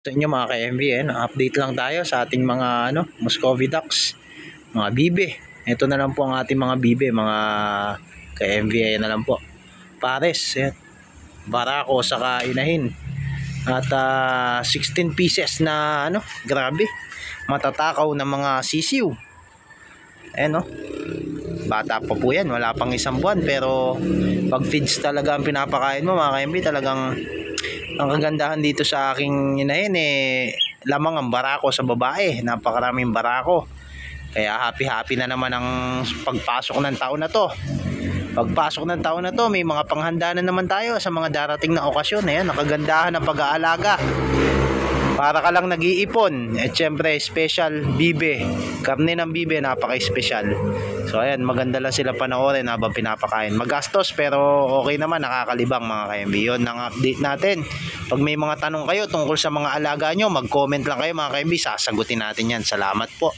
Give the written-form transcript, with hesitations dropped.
Sa inyo mga ka-MB, update lang tayo sa ating mga Muscovy ducks, mga bibe. Ito na lang po ang ating mga bibe, mga ka-MB. Ayan na lang po, pares, barako saka inahin. At 16 pieces na grabe, matatakaw na mga sisiw. Bata pa po yan, wala pang isang buwan, pero pag feeds talaga ang pinapakain mo mga ka-MB, talagang ang kagandahan dito sa aking inahin lamang ang barako sa babae. Napakaraming barako. Kaya happy na naman ang pagpasok ng taon na to. May mga panghanda na naman tayo sa mga darating na okasyon. Ayan, nakagandahan ng pag-aalaga. Para ka lang nag-iipon. Syempre, special bibe. Karne ng bibe, napaka-special. So ayan, maganda lang sila panoorin habang pinapakain. Magastos pero okay naman, nakakalibang mga ka-MB. Yun ang update natin. Pag may mga tanong kayo tungkol sa mga alaga nyo, mag-comment lang kayo mga ka-MB. Sasagutin natin yan. Salamat po.